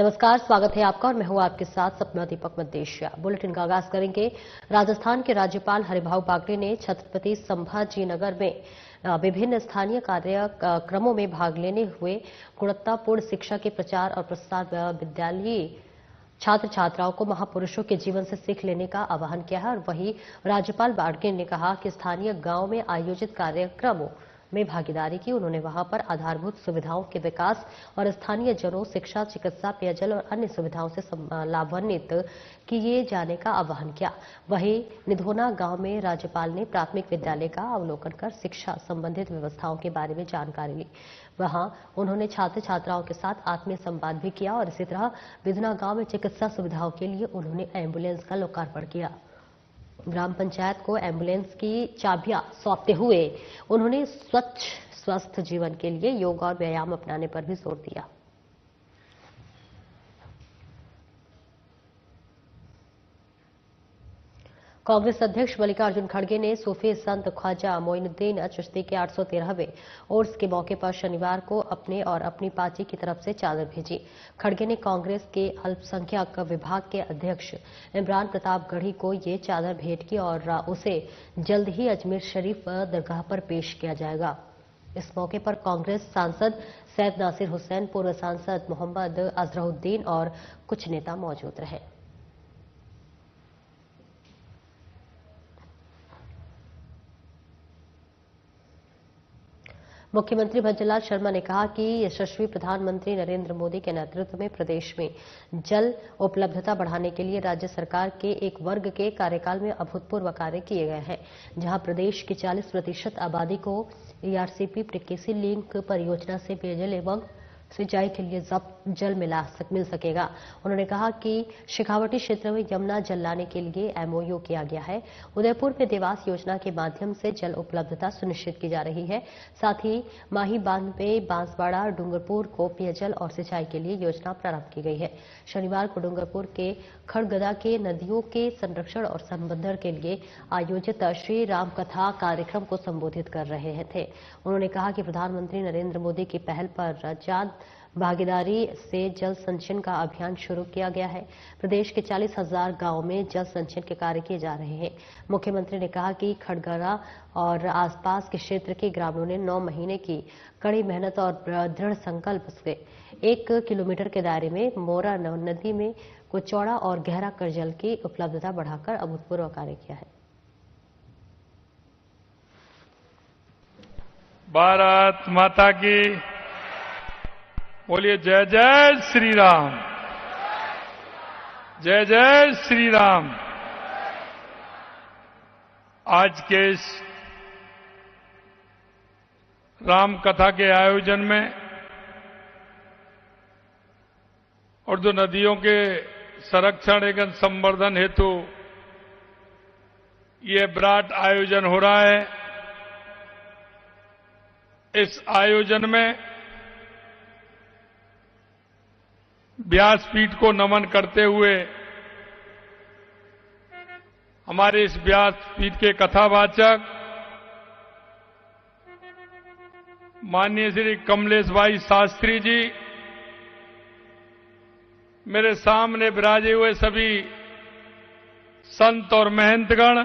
नमस्कार, स्वागत है आपका और मैं हूं आपके साथ सपना दीपक मद्देशिया। बुलेटिन का आगाज करेंगे। राजस्थान के राज्यपाल हरिभाऊ बागड़े ने छत्रपति संभाजीनगर में विभिन्न स्थानीय कार्यक्रमों में भाग लेने हुए गुणवत्तापूर्ण शिक्षा के प्रचार और प्रसार विद्यालयी छात्र छात्राओं को महापुरुषों के जीवन से सीख लेने का आह्वान किया है। और वहीं राज्यपाल बागड़े ने कहा कि स्थानीय गांव में आयोजित कार्यक्रमों में भागीदारी की। उन्होंने वहां पर आधारभूत सुविधाओं के विकास और स्थानीय जनों, शिक्षा, चिकित्सा, पेयजल और अन्य सुविधाओं से लाभान्वित किए जाने का आह्वान किया। वहीं निधोना गांव में राज्यपाल ने प्राथमिक विद्यालय का अवलोकन कर शिक्षा संबंधित व्यवस्थाओं के बारे में जानकारी ली। वहां उन्होंने छात्र छात्राओं के साथ आत्मीय संवाद भी किया और इसी तरह बिधना गांव में चिकित्सा सुविधाओं के लिए उन्होंने एम्बुलेंस का लोकार्पण किया। ग्राम पंचायत को एम्बुलेंस की चाबियां सौंपते हुए उन्होंने स्वच्छ स्वस्थ जीवन के लिए योग और व्यायाम अपनाने पर भी जोर दिया। कांग्रेस अध्यक्ष मल्लिकार्जुन खड़गे ने सूफी संत ख्वाजा मोइनुद्दीन चिश्ती के 813वें उर्स के मौके पर शनिवार को अपने और अपनी पार्टी की तरफ से चादर भेजी। खड़गे ने कांग्रेस के अल्पसंख्यक विभाग के अध्यक्ष इमरान प्रताप गढ़ी को ये चादर भेंट की और उसे जल्द ही अजमेर शरीफ दरगाह पर पेश किया जाएगा। इस मौके पर कांग्रेस सांसद सैयद नासिर हुसैन, पूर्व सांसद मोहम्मद अजहरुद्दीन और कुछ नेता मौजूद रहे। मुख्यमंत्री भंजरलाल शर्मा ने कहा कि यशस्वी प्रधानमंत्री नरेंद्र मोदी के नेतृत्व में प्रदेश में जल उपलब्धता बढ़ाने के लिए राज्य सरकार के एक वर्ग के कार्यकाल में अभूतपूर्व कार्य किए गए हैं। जहां प्रदेश की 40% आबादी को ईआरसीपी प्रिकेसी लिंक परियोजना से पेयजल एवं सिंचाई के लिए जल मिल सकेगा। उन्होंने कहा कि शेखावटी क्षेत्र में यमुना जल लाने के लिए एमओयू किया गया है। उदयपुर में देवास योजना के माध्यम से जल उपलब्धता सुनिश्चित की जा रही है। साथ ही माही बांध में बांसवाड़ा, डूंगरपुर को पेयजल और सिंचाई के लिए योजना प्रारंभ की गई है। शनिवार को डूंगरपुर के खड़गदा के नदियों के संरक्षण और संवर्धन के लिए आयोजित श्री राम कथा कार्यक्रम को संबोधित कर रहे थे। उन्होंने कहा कि प्रधानमंत्री नरेंद्र मोदी की पहल पर भागीदारी से जल संचयन का अभियान शुरू किया गया है। प्रदेश के 40,000 गांवों में जल संचयन के कार्य किए जा रहे हैं। मुख्यमंत्री ने कहा कि खड़गरा और आसपास के क्षेत्र के ग्रामीणों ने 9 महीने की कड़ी मेहनत और दृढ़ संकल्प से 1 किलोमीटर के दायरे में मोरा नदी में को चौड़ा और गहरा कर जल की उपलब्धता बढ़ाकर अभूतपूर्व कार्य किया है। भारत माता की बोलिए जय जय श्री राम, जय जय श्री राम। आज के इस राम कथा के आयोजन में और जो नदियों के संरक्षण एवं संवर्धन हेतु ये विराट आयोजन हो रहा है। इस आयोजन में व्यासपीठ को नमन करते हुए हमारे इस व्यासपीठ के कथावाचक माननीय श्री कमलेश भाई शास्त्री जी, मेरे सामने विराजे हुए सभी संत और महंतगण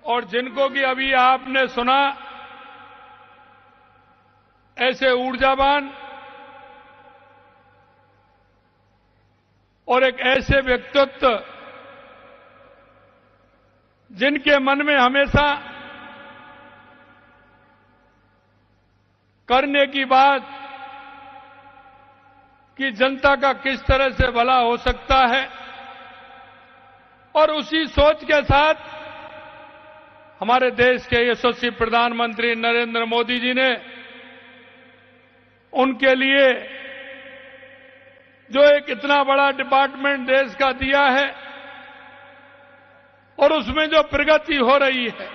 और जिनको कि अभी आपने सुना, ऐसे ऊर्जावान और एक ऐसे व्यक्तित्व जिनके मन में हमेशा करने की बात कि जनता का किस तरह से भला हो सकता है, और उसी सोच के साथ हमारे देश के यशस्वी प्रधानमंत्री नरेंद्र मोदी जी ने उनके लिए जो एक इतना बड़ा डिपार्टमेंट देश का दिया है और उसमें जो प्रगति हो रही है,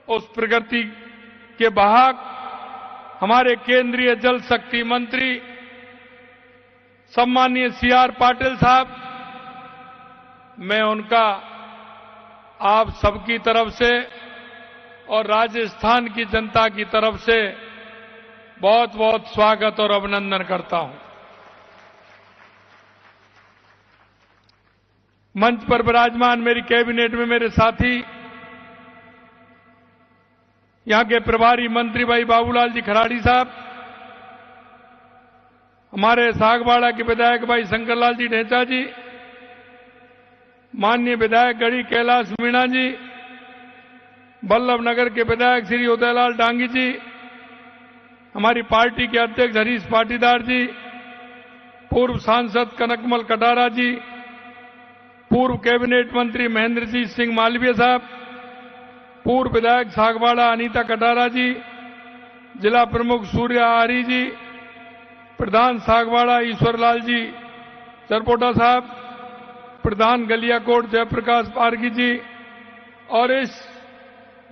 उस प्रगति के वाहक हमारे केंद्रीय जल शक्ति मंत्री सम्माननीय सीआर पाटिल साहब, मैं उनका आप सबकी तरफ से और राजस्थान की जनता की तरफ से बहुत बहुत स्वागत और अभिनंदन करता हूं। मंच पर विराजमान मेरी कैबिनेट में मेरे साथी, यहां के प्रभारी मंत्री भाई बाबूलाल जी खराड़ी साहब, हमारे सागवाड़ा के विधायक भाई शंकरलाल जी ढेंचा जी, माननीय विधायक गढ़ी कैलाश मीणा जी, बल्लभ नगर के विधायक श्री उदयलाल डांगी जी, हमारी पार्टी के अध्यक्ष हरीश पाटीदार जी, पूर्व सांसद कनकमल कटारा जी, पूर्व कैबिनेट मंत्री महेंद्रजीत सिंह मालवीय साहब, पूर्व विधायक सागवाड़ा अनीता कटारा जी, जिला प्रमुख सूर्य आर्य जी, प्रधान सागवाड़ा ईश्वरलाल जी चरपोटा साहब, प्रधान गलियाकोट जयप्रकाश पारगी जी, और इस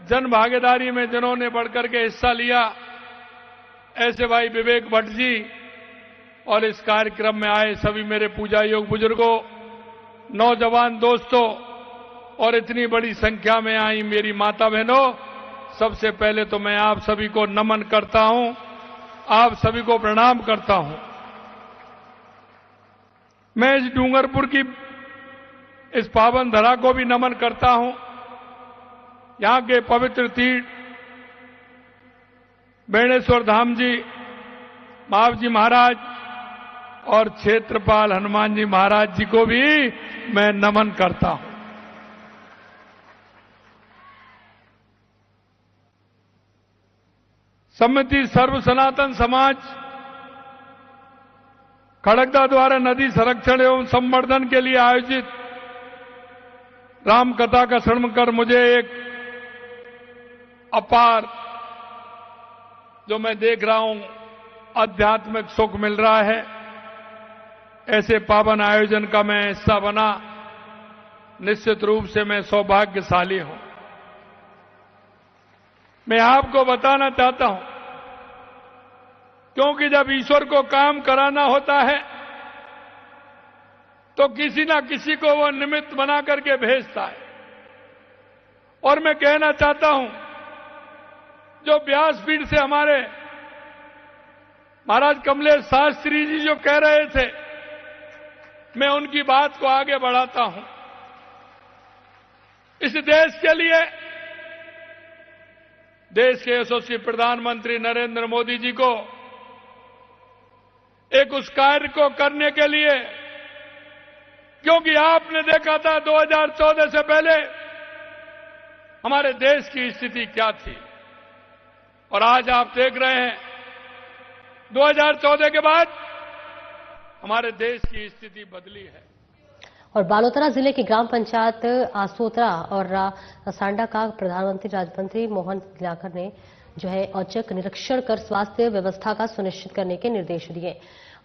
जन भागीदारी में जिन्होंने बढ़कर के हिस्सा लिया ऐसे भाई विवेक भट्ट जी, और इस कार्यक्रम में आए सभी मेरे पूजा योग बुजुर्गों, नौजवान दोस्तों और इतनी बड़ी संख्या में आई मेरी माता बहनों, सबसे पहले तो मैं आप सभी को नमन करता हूं, आप सभी को प्रणाम करता हूं। मैं इस डूंगरपुर की इस पावन धरा को भी नमन करता हूं। यहां के पवित्र तीर्थ बेणेश्वर धाम जी, मावजी महाराज और क्षेत्रपाल हनुमान जी महाराज जी को भी मैं नमन करता हूं। समिति सर्व सनातन समाज खड़गदा द्वारा नदी संरक्षण एवं संवर्धन के लिए आयोजित राम कथा का श्रवण कर मुझे एक अपार, जो मैं देख रहा हूं, आध्यात्मिक सुख मिल रहा है। ऐसे पावन आयोजन का मैं हिस्सा बना, निश्चित रूप से मैं सौभाग्यशाली हूं। मैं आपको बताना चाहता हूं, क्योंकि जब ईश्वर को काम कराना होता है तो किसी ना किसी को वो निमित्त बना करके भेजता है। और मैं कहना चाहता हूं, जो व्यासपीठ से हमारे महाराज कमलेश शास्त्री जी जो कह रहे थे, मैं उनकी बात को आगे बढ़ाता हूं। इस देश के लिए, देश के यशस्वी प्रधानमंत्री नरेंद्र मोदी जी को एक उस कार्य को करने के लिए, क्योंकि आपने देखा था 2014 से पहले हमारे देश की स्थिति क्या थी, और आज आप देख रहे हैं 2014 के बाद हमारे देश की स्थिति बदली है। और बालोतरा जिले की ग्राम पंचायत आसोतरा और सांडा का प्रधानमंत्री राज्यमंत्री मोहन दिलाकर ने जो है औचक निरीक्षण कर स्वास्थ्य व्यवस्था का सुनिश्चित करने के निर्देश दिए।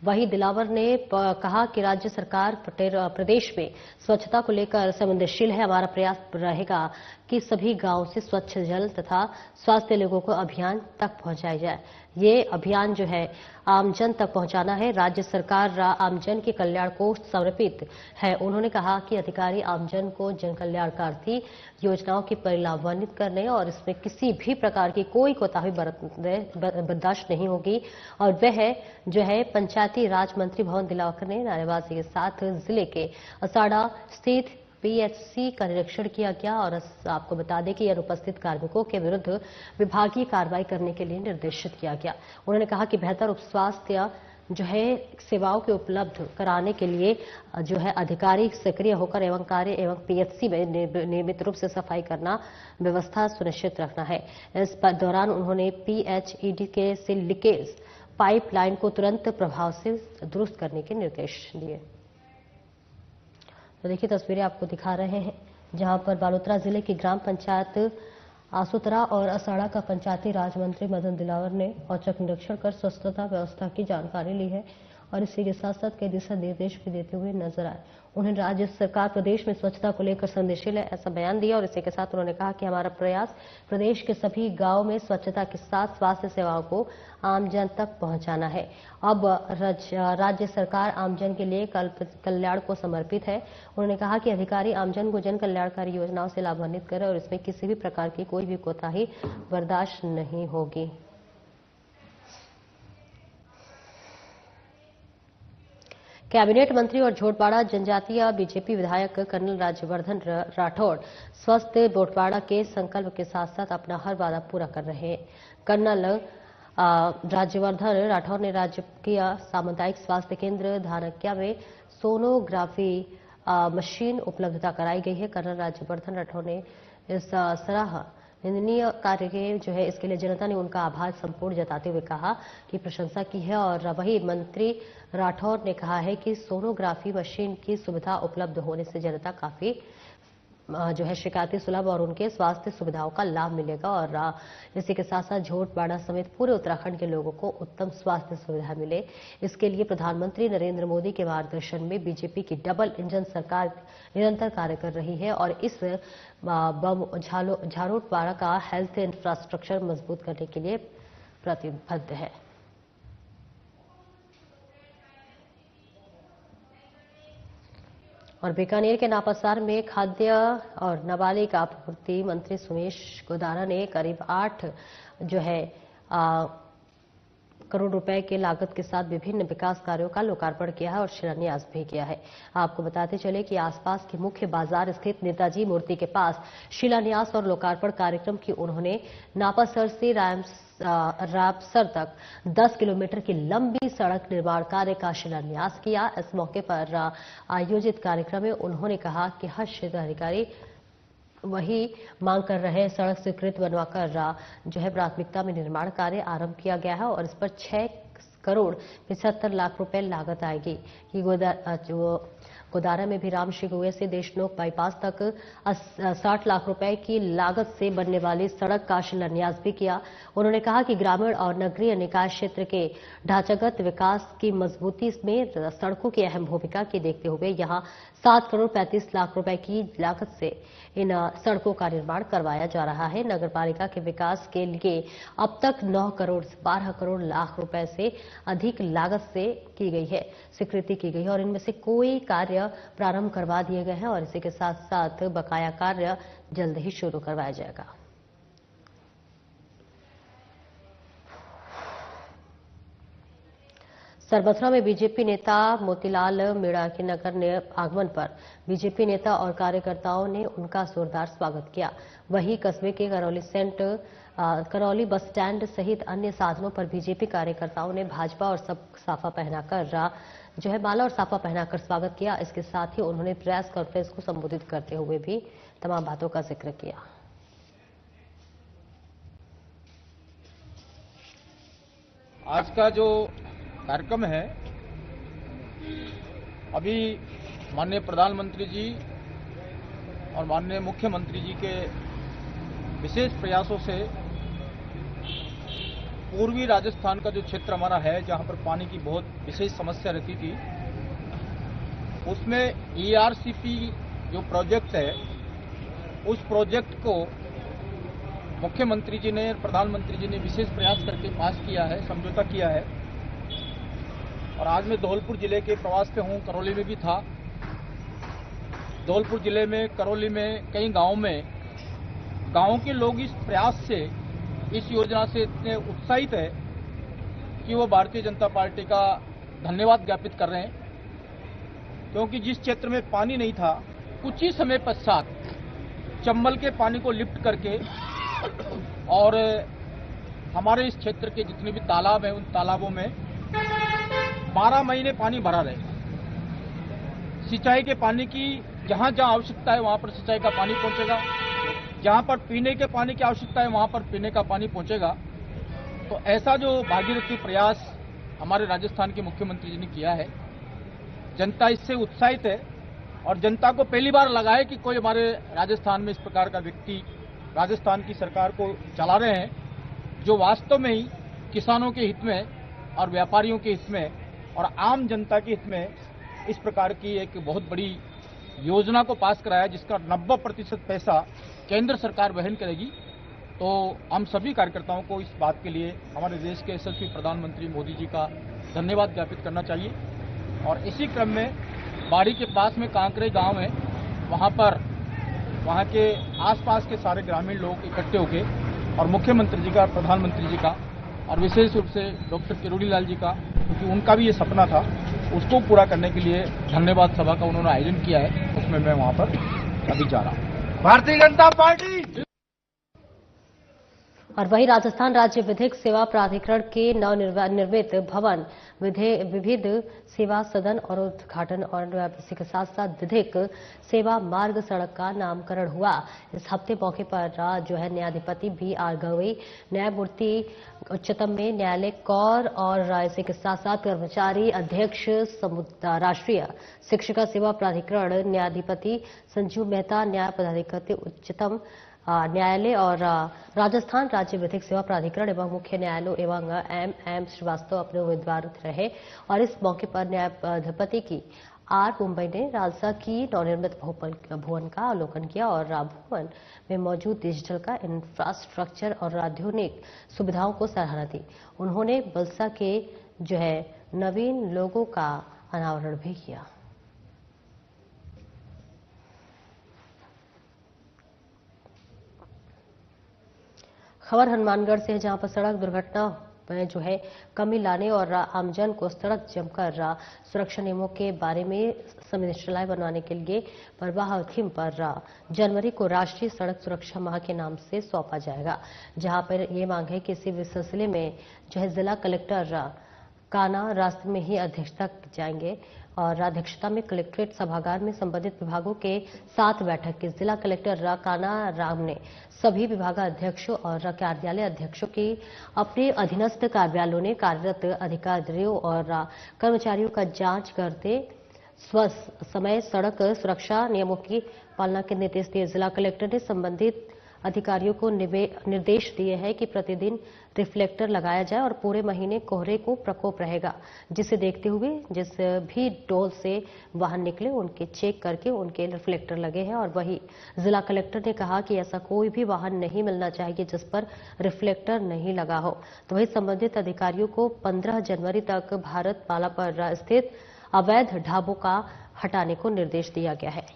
वहीं दिलावर ने कहा कि राज्य सरकार प्रदेश में स्वच्छता को लेकर संवेदनशील है। हमारा प्रयास रहेगा कि सभी गांवों से स्वच्छ जल तथा स्वास्थ्य लोगों को अभियान तक पहुंचाया जाए। ये अभियान जो है आमजन तक पहुंचाना है। राज्य सरकार आमजन के कल्याण को समर्पित है। उन्होंने कहा कि अधिकारी आमजन को जन कल्याणकारी योजनाओं की परिलाभान्वित करने और इसमें किसी भी प्रकार की कोई कोताही बर्दाश्त नहीं होगी। और वह जो है पंचायती राज मंत्री भवन दिलावर ने नारेबाजी के साथ जिले के असाड़ा स्थित पीएचसी का निरीक्षण किया गया। और आपको बता दें कि अनुपस्थित कार्मिकों के विरुद्ध विभागीय कार्रवाई करने के लिए निर्देशित किया गया। उन्होंने कहा कि बेहतर उप स्वास्थ्य जो है सेवाओं के उपलब्ध कराने के लिए जो है अधिकारी सक्रिय होकर एवं कार्य एवं पीएचसी में नियमित रूप से सफाई करना, व्यवस्था सुनिश्चित रखना है। इस दौरान उन्होंने पीएचईडी के से लीकेज पाइपलाइन को तुरंत प्रभाव से दुरुस्त करने के निर्देश दिए। तो देखिए तस्वीरें आपको दिखा रहे हैं, जहां पर बालोतरा जिले की ग्राम पंचायत आसोतरा और असाड़ा का पंचायती राज मंत्री मदन दिलावर ने औचक निरीक्षण कर स्वच्छता व्यवस्था की जानकारी ली है और इसी के साथ साथ कई दिशा निर्देश भी देते हुए नजर आए। उन्होंने राज्य सरकार प्रदेश में स्वच्छता को लेकर संदेशशील है ऐसा बयान दिया और इसी के साथ उन्होंने कहा कि हमारा प्रयास प्रदेश के सभी गांव में स्वच्छता के साथ स्वास्थ्य सेवाओं को आमजन तक पहुंचाना है। अब राज्य सरकार आमजन के लिए कल्याण को समर्पित है। उन्होंने कहा कि अधिकारी आमजन को जन कल्याणकारी योजनाओं से लाभान्वित करें और इसमें किसी भी प्रकार की कोई भी कोताही बर्दाश्त नहीं होगी। कैबिनेट मंत्री और झोटवाड़ा जनजातीय बीजेपी विधायक कर्नल राज्यवर्धन राठौड़ स्वस्थ बोटवाड़ा के संकल्प के साथ साथ अपना हर वादा पूरा कर रहे हैं। कर्नल राज्यवर्धन राठौड़ ने राजकीय सामुदायिक स्वास्थ्य केंद्र धानक्या में सोनोग्राफी मशीन उपलब्धता कराई गई है। कर्नल राज्यवर्धन राठौड़ ने इस निंदनीय कार्य के इसके लिए जनता ने उनका आभार संपूर्ण जताते हुए कहा कि प्रशंसा की है। और वही मंत्री राठौड़ ने कहा है कि सोनोग्राफी मशीन की सुविधा उपलब्ध होने से जनता काफी शिकायतें सुलभ और उनके स्वास्थ्य सुविधाओं का लाभ मिलेगा। और इसी के साथ साथ झोटवाड़ा समेत पूरे उत्तराखंड के लोगों को उत्तम स्वास्थ्य सुविधा मिले, इसके लिए प्रधानमंत्री नरेंद्र मोदी के मार्गदर्शन में बीजेपी की डबल इंजन सरकार निरंतर कार्य कर रही है और इस झोटवाड़ा का हेल्थ इंफ्रास्ट्रक्चर मजबूत करने के लिए प्रतिबद्ध है। और बीकानेर के नापासार में खाद्य और नाबालिग आपूर्ति मंत्री सुमेश गोदारा ने करीब 8 करोड़ रुपए के लागत के साथ विभिन्न विकास कार्यों का लोकार्पण किया है और शिलान्यास भी किया है। आपको बताते चले कि आसपास के मुख्य बाजार स्थित नेताजी मूर्ति के पास शिलान्यास और लोकार्पण कार्यक्रम की उन्होंने नापासर से रामसर तक 10 किलोमीटर की लंबी सड़क निर्माण कार्य का शिलान्यास किया। इस मौके पर आयोजित कार्यक्रम में उन्होंने कहा कि हर क्षेत्र अधिकारी वही मांग कर रहे सड़क स्वीकृत बनवाकर प्राथमिकता में निर्माण कार्य आरंभ किया गया है और इस पर 6 करोड़ 75 लाख रुपए लागत आएगी। गोदारा में भी रामश्री कुएं से देशनोक बाईपास तक 60 लाख रुपए की लागत से बनने वाली सड़क का शिलान्यास भी किया। उन्होंने कहा कि ग्रामीण और नगरीय निकाय क्षेत्र के ढांचागत विकास की मजबूती में सड़कों की अहम भूमिका की देखते हुए यहां 7 करोड़ 35 लाख रुपए की लागत से इन सड़कों का निर्माण करवाया जा रहा है। नगर पालिका के विकास के लिए अब तक 9 करोड़ 12 करोड़ लाख रुपए से अधिक लागत से की गई है, स्वीकृति की गई है और इनमें से कोई कार्य प्रारंभ करवा दिए गए हैं और इसी के साथ साथ बकाया कार्य जल्द ही शुरू करवाया जाएगा। सरबथरा में बीजेपी नेता मोतीलाल मीणा के नगर आगमन पर बीजेपी नेता और कार्यकर्ताओं ने उनका जोरदार स्वागत किया। वहीं कस्बे के करौली बस स्टैंड सहित अन्य साधनों पर बीजेपी कार्यकर्ताओं ने भाजपा और साफा पहनाकर माला और साफा पहनाकर स्वागत किया। इसके साथ ही उन्होंने प्रेस कॉन्फ्रेंस को संबोधित करते हुए भी तमाम बातों का जिक्र किया। आज का जो कार्यक्रम है, अभी माननीय प्रधानमंत्री जी और माननीय मुख्यमंत्री जी के विशेष प्रयासों से पूर्वी राजस्थान का जो क्षेत्र हमारा है, जहां पर पानी की बहुत विशेष समस्या रहती थी, उसमें ERCP जो प्रोजेक्ट है, उस प्रोजेक्ट को मुख्यमंत्री जी ने, प्रधानमंत्री जी ने विशेष प्रयास करके पास किया है, समझौता किया है। और आज मैं धौलपुर जिले के प्रवास पे हूं, करौली में भी था। धौलपुर जिले में, करौली में, कई गांवों के लोग इस प्रयास से, इस योजना से इतने उत्साहित है कि वो भारतीय जनता पार्टी का धन्यवाद ज्ञापित कर रहे हैं। क्योंकि जिस क्षेत्र में पानी नहीं था, कुछ ही समय पश्चात चंबल के पानी को लिफ्ट करके और हमारे इस क्षेत्र के जितने भी तालाब हैं, उन तालाबों में 12 महीने पानी भरा रहेगा। सिंचाई के पानी की जहां जहां आवश्यकता है वहां पर सिंचाई का पानी पहुंचेगा, जहां पर पीने के पानी की आवश्यकता है वहां पर पीने का पानी पहुंचेगा। तो ऐसा जो भागीरथी प्रयास हमारे राजस्थान के मुख्यमंत्री जी ने किया है, जनता इससे उत्साहित है और जनता को पहली बार लगा है कि कोई हमारे राजस्थान में इस प्रकार का व्यक्ति राजस्थान की सरकार को चला रहे हैं, जो वास्तव में ही किसानों के हित में और व्यापारियों के हित में और आम जनता के हित में इस प्रकार की एक बहुत बड़ी योजना को पास कराया, जिसका 90% पैसा केंद्र सरकार वहन करेगी। तो हम सभी कार्यकर्ताओं को इस बात के लिए हमारे देश के यशस्वी प्रधानमंत्री मोदी जी का धन्यवाद ज्ञापित करना चाहिए। और इसी क्रम में बाड़ी के पास में कांकरे गांव है, वहां के आसपास के सारे ग्रामीण लोग इकट्ठे होके और मुख्यमंत्री जी का, प्रधानमंत्री जी का और विशेष रूप से डॉक्टर किरोड़ी लाल जी का, क्योंकि उनका भी ये सपना था उसको पूरा करने के लिए धन्यवाद सभा का उन्होंने आयोजन किया है, उसमें मैं वहां पर अभी जा रहा हूं। भारतीय जनता पार्टी। और वहीं राजस्थान राज्य विधिक सेवा प्राधिकरण के नवनिर्मित भवन विविध सेवा सदन और उद्घाटन और इसी के साथ साथ विधिक सेवा मार्ग सड़क का नामकरण हुआ। इस हफ्ते मौके पर जो है न्यायाधिपति B.R. गवई, न्यायमूर्ति उच्चतम में न्यायालय कौर और इसी के साथ साथ कर्मचारी अध्यक्ष राष्ट्रीय शिक्षिका सेवा प्राधिकरण न्यायाधिपति संजीव मेहता, न्याय पदाधिकारी उच्चतम न्यायालय और राजस्थान राज्य विधिक सेवा प्राधिकरण एवं मुख्य न्यायालय एवं M श्रीवास्तव अपने उम्मीदवार रहे। और इस मौके पर न्यायाधिपति की R मुंबई ने राजसा की नवनिर्मित भवन का अवलोकन किया और भवन में मौजूद डिजिटल का इंफ्रास्ट्रक्चर और आधुनिक सुविधाओं को सराहना दी। उन्होंने बलसा के जो है नवीन लोगों का अनावरण भी किया। खबर हनुमानगढ़ से है, जहां पर सड़क दुर्घटना में जो है कमी लाने और आमजन को सड़क जमकर सुरक्षा नियमों के बारे में संवेदनशीलता बनवाने के लिए परवाह थीम पर जनवरी को राष्ट्रीय सड़क सुरक्षा माह के नाम से सौंपा जाएगा, जहां पर ये मांग है कि इसी सिलसिले में जो है जिला कलेक्टर काना रास्ते में ही अध्यक्षता जाएंगे और अध्यक्षता में कलेक्ट्रेट सभागार में संबंधित विभागों के साथ बैठक की जिला कलेक्टर काना राम ने सभी विभागाध्यक्षों और कार्यालय अध्यक्षों की अपने अधीनस्थ कार्यालयों ने कार्यरत अधिकारियों और कर्मचारियों का जांच करते समय सड़क सुरक्षा नियमों की पालना के निर्देश दिए। जिला कलेक्टर ने संबंधित अधिकारियों को निर्देश दिए हैं कि प्रतिदिन रिफ्लेक्टर लगाया जाए और पूरे महीने कोहरे को प्रकोप रहेगा, जिसे देखते हुए जिस भी टोल से वाहन निकले उनके चेक करके उनके रिफ्लेक्टर लगे हैं। और वही जिला कलेक्टर ने कहा कि ऐसा कोई भी वाहन नहीं मिलना चाहिए जिस पर रिफ्लेक्टर नहीं लगा हो। तो वही संबंधित अधिकारियों को 15 जनवरी तक भारत माला पर स्थित अवैध ढाबों का हटाने को निर्देश दिया गया है।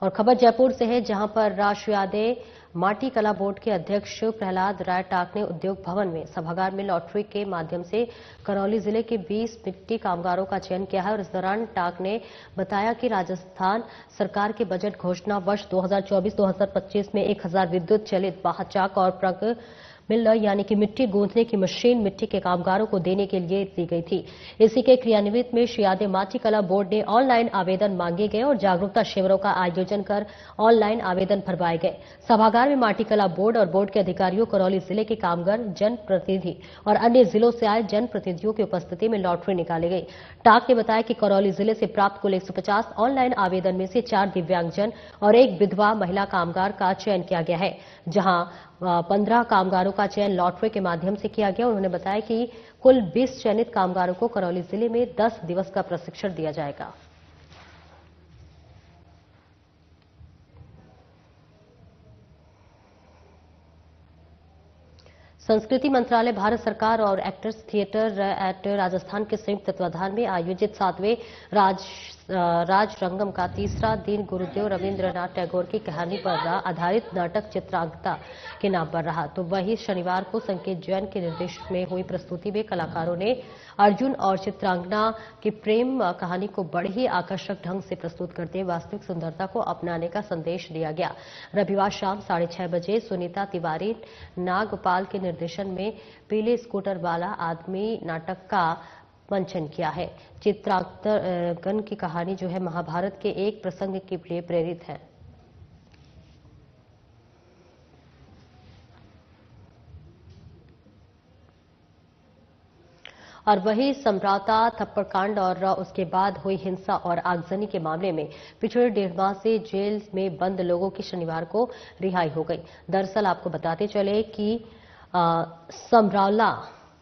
और खबर जयपुर से है, जहां पर राष्ट्रीय माटी कला बोर्ड के अध्यक्ष प्रहलाद राय टाक ने उद्योग भवन में सभागार में लॉटरी के माध्यम से करौली जिले के 20 मिट्टी कामगारों का चयन किया है। और इस दौरान टाक ने बताया कि राजस्थान सरकार के बजट घोषणा वर्ष 2024-2025 में 1000 विद्युत चलित वाहन चाक और प्रग मिलर यानी कि मिट्टी गूंथने की मशीन मिट्टी के कामगारों को देने के लिए दी गई थी। इसी के क्रियान्वित में श्री माटी कला बोर्ड ने ऑनलाइन आवेदन मांगे गए और जागरूकता शिविरों का आयोजन कर ऑनलाइन आवेदन भरवाए गए। सभागार में माटी कला बोर्ड और बोर्ड के अधिकारियों, करौली जिले के कामगार, जनप्रतिनिधि और अन्य जिलों से आए जनप्रतिनिधियों की उपस्थिति में लॉटरी निकाली गई। टाक ने बताया कि करौली जिले से प्राप्त कुल 150 ऑनलाइन आवेदन में से 4 दिव्यांगजन और 1 विधवा महिला कामगार का चयन किया गया है, जहां 15 कामगारों का चयन लॉटरी के माध्यम से किया गया। उन्होंने बताया कि कुल 20 चयनित कामगारों को करौली जिले में 10 दिवस का प्रशिक्षण दिया जाएगा। संस्कृति मंत्रालय, भारत सरकार और एक्टर्स थिएटर एट राजस्थान के संयुक्त तत्वाधान में आयोजित 7वें राज रंगम का तीसरा दिन गुरुदेव रविन्द्रनाथ टैगोर की कहानी पर आधारित नाटक चित्रांगदा के नाम पर रहा। तो वही शनिवार को संकेत जैन के निर्देश में हुई प्रस्तुति में कलाकारों ने अर्जुन और चित्रांगना की प्रेम कहानी को बड़े ही आकर्षक ढंग से प्रस्तुत करते हुए वास्तविक सुंदरता को अपनाने का संदेश दिया गया। रविवार शाम 6:30 बजे सुनीता तिवारी नागपाल के निर्देशन में पीले स्कूटर वाला आदमी नाटक का मंचन किया है। चित्रांगन की कहानी जो है महाभारत के एक प्रसंग के लिए प्रेरित है। और वही समरावता थप्पड़कांड और उसके बाद हुई हिंसा और आगजनी के मामले में पिछले 1.5 माह से जेल में बंद लोगों की शनिवार को रिहाई हो गई। दरअसल आपको बताते चले कि समरावला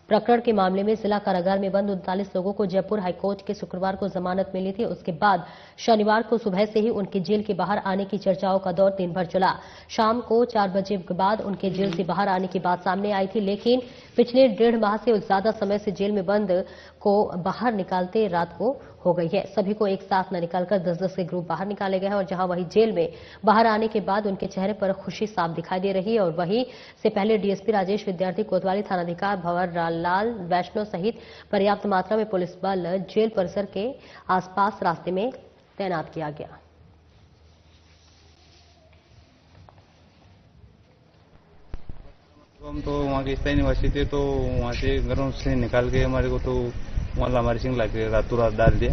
प्रकरण के मामले में जिला कारागार में बंद 39 लोगों को जयपुर हाईकोर्ट के शुक्रवार को जमानत मिली थी। उसके बाद शनिवार को सुबह से ही उनके जेल के बाहर आने की चर्चाओं का दौर दिन भर चला। शाम को 4 बजे के बाद उनके जेल से बाहर आने की बात सामने आई थी, लेकिन पिछले 1.5 माह से ज्यादा समय से जेल में बंद को बाहर निकालते रात को हो गई है। सभी को एक साथ न निकालकर 10-10 के ग्रुप बाहर निकाले गए हैं और जहां वही जेल में बाहर आने के बाद उनके चेहरे पर खुशी साफ दिखाई दे रही है। और वहीं से पहले डीएसपी राजेश विद्यार्थी कोतवाली, थानाधिकार भंवर लाल वैष्णव सहित पर्याप्त मात्रा में पुलिस बल जेल परिसर के आसपास रास्ते में तैनात किया गया। हम तो वहाँ के स्थायी निवासी थे, तो वहाँ से घरों से निकाल के हमारे को तो वहाँ लामारी सिंह लाके रातों रात डाल दिया।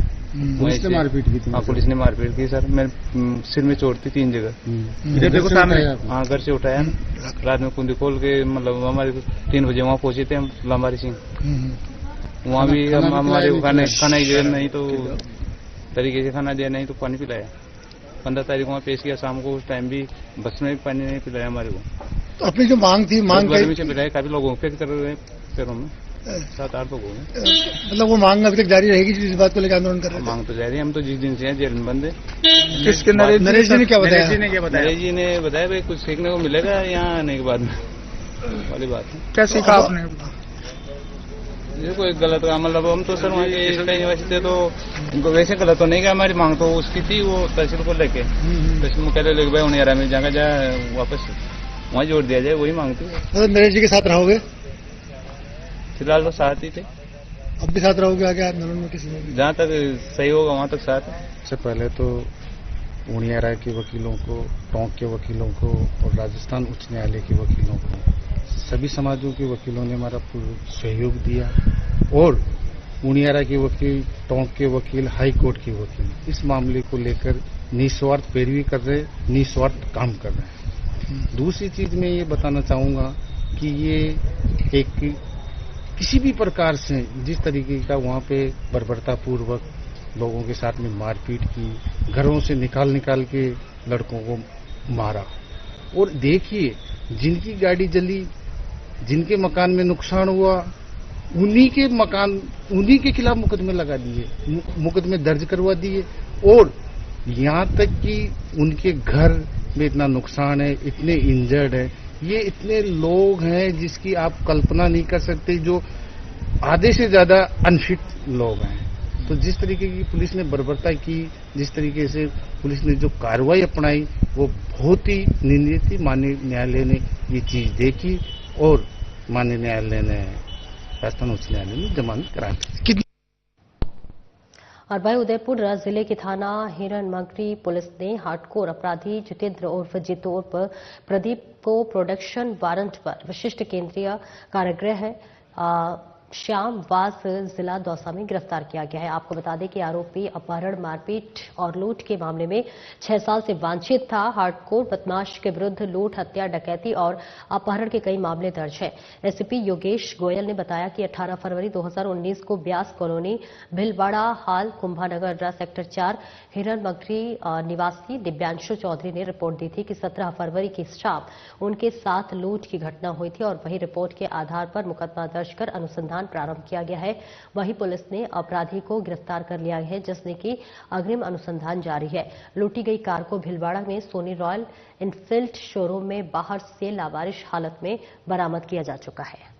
पुलिस ने मारपीट की थी? हाँ, पुलिस ने मारपीट की सर। मैं सिर में चोट थी 3 जगह। इधर देखो सामने। हाँ, घर से उठाया रात में कुंडी खोल के, मतलब हमारे 3 बजे वहाँ पहुंचे थे हम लामारी सिंह। वहाँ भी हमारे को खाना ही दिया नहीं, तो तरीके से खाना दिया नहीं तो पानी पिलाया। 15 तारीख वहाँ पेश किया शाम को। उस टाइम भी बस में भी पानी नहीं पिलाया हमारे को। तो अपनी जो मांग थी, मांग गर्मी से पिलाया। काफी लोगों को कर रहे हैं पैरों में, 7-8 लोगों में। मतलब वो मांग अभी तक जारी रहेगी जिस बात को लेकर आंदोलन कर रहे हैं? मांग तो जारी है। हम तो जिस दिन से हैं जेल में बंद है। किसके? नरेश जी ने क्या बताया? नरेश जी ने बताया भाई कुछ सीखने को मिलेगा यहाँ आने के बाद में वाली बात है। क्या सीखा आपने? ये कोई गलत काम, मतलब हम तो सर वहाँ के स्थायी निवासी थे, तो वैसे गलत तो नहीं कि हमारी मांग तो उसकी थी, वो तहसील को लेके तहसील मुख्यालय लेके भाई उन्हें आराम जगह जाए वापस वहाँ जोड़ दिया जाए, वही मांगती है। तो नरेश जी के साथ रहोगे? फिलहाल तो साथ ही थे। अब भी साथ रहोगे आगे आंदोलन में? किसी में जहाँ तक सही होगा वहाँ तक साथ है। सबसे पहले तो पूर्णिया के वकीलों को, टोंक के वकीलों को और राजस्थान उच्च न्यायालय के वकीलों को, सभी समाजों के वकीलों ने हमारा पूर्ण सहयोग दिया। और पूर्णिया के वकील, टोंक के वकील, हाई कोर्ट के वकील इस मामले को लेकर निस्वार्थ पैरवी कर रहे, निस्वार्थ काम कर रहे हैं। दूसरी चीज मैं ये बताना चाहूंगा कि ये एक किसी भी प्रकार से जिस तरीके का वहाँ पे बर्बरतापूर्वक लोगों के साथ में मारपीट की, घरों से निकाल के लड़कों को मारा। और देखिए, जिनकी गाड़ी जली, जिनके मकान में नुकसान हुआ, उन्हीं के खिलाफ मुकदमे लगा दिए, मुकदमे दर्ज करवा दिए। और यहाँ तक कि उनके घर में इतना नुकसान है, इतने इंजर्ड है, ये इतने लोग हैं जिसकी आप कल्पना नहीं कर सकते, जो आधे से ज्यादा अनफिट लोग हैं। तो जिस तरीके की पुलिस ने बर्बरता की, जिस तरीके से पुलिस ने जो कार्रवाई अपनाई, वो बहुत ही निंदनीय थी। माननीय न्यायालय ने ये चीज देखी और माननीय न्यायालय ने, राजस्थान उच्च न्यायालय ने जमानत करा दी। और भाई उदयपुर जिले की थाना हिरणमगरी पुलिस ने हार्डकोर अपराधी जितेंद्र उर्फ जीतू उर्फ प्रदीप को प्रोडक्शन वारंट पर विशिष्ट केंद्रीय कारागृह श्याम वास जिला दौसा में गिरफ्तार किया गया है। आपको बता दें कि आरोपी अपहरण, मारपीट और लूट के मामले में 6 साल से वांछित था। हार्डकोर बदमाश के विरुद्ध लूट, हत्या, डकैती और अपहरण के कई मामले दर्ज हैं। एसपी योगेश गोयल ने बताया कि 18 फरवरी 2019 को ब्यास कॉलोनी, भिलवाड़ा हाल, कुंभानगर सेक्टर 4 हिरणमगरी निवासी दिव्यांशु चौधरी ने रिपोर्ट दी थी कि 17 फरवरी की शाम उनके साथ लूट की घटना हुई थी और वही रिपोर्ट के आधार पर मुकदमा दर्ज कर अनुसंधान प्रारंभ किया गया है। वहीं पुलिस ने अपराधी को गिरफ्तार कर लिया है, जिसने की अग्रिम अनुसंधान जारी है। लूटी गई कार को भिलवाड़ा में सोनी रॉयल एनफील्ड शोरूम में बाहर से लावारिश हालत में बरामद किया जा चुका है।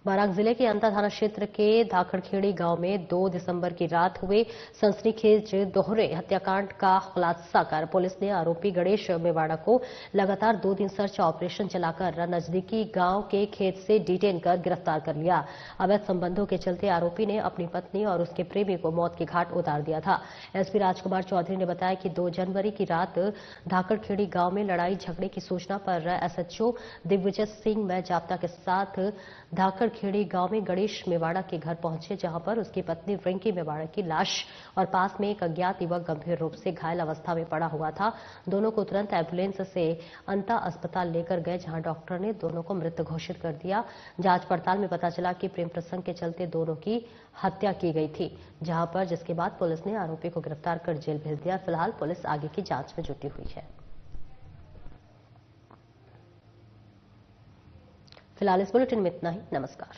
बाराक जिले के अंता थाना क्षेत्र के धाकड़खेड़ी गांव में 2 दिसंबर की रात हुए सनसनीखेज दोहरे हत्याकांड का खुलासा कर पुलिस ने आरोपी गणेश मेवाड़ा को लगातार 2 दिन सर्च ऑपरेशन चलाकर नजदीकी गांव के खेत से डिटेन कर गिरफ्तार कर लिया। अवैध संबंधों के चलते आरोपी ने अपनी पत्नी और उसके प्रेमी को मौत के घाट उतार दिया था। एसपी राजकुमार चौधरी ने बताया कि 2 जनवरी की रात धाकड़खेड़ी गांव में लड़ाई झगड़े की सूचना पर एसएचओ दिग्विजय सिंह मेजाप्ता के साथ धाकड़खेड़ी गांव में गणेश मेवाड़ा के घर पहुंचे, जहां पर उसकी पत्नी रिंकी मेवाड़ा की लाश और पास में एक अज्ञात युवक गंभीर रूप से घायल अवस्था में पड़ा हुआ था। दोनों को तुरंत एम्बुलेंस से अंता अस्पताल लेकर गए, जहां डॉक्टर ने दोनों को मृत घोषित कर दिया। जांच पड़ताल में पता चला कि प्रेम प्रसंग के चलते दोनों की हत्या की गई थी, जिसके बाद पुलिस ने आरोपी को गिरफ्तार कर जेल भेज दिया। फिलहाल पुलिस आगे की जांच में जुटी हुई है। फिलहाल इस बुलेटिन में इतना ही। नमस्कार।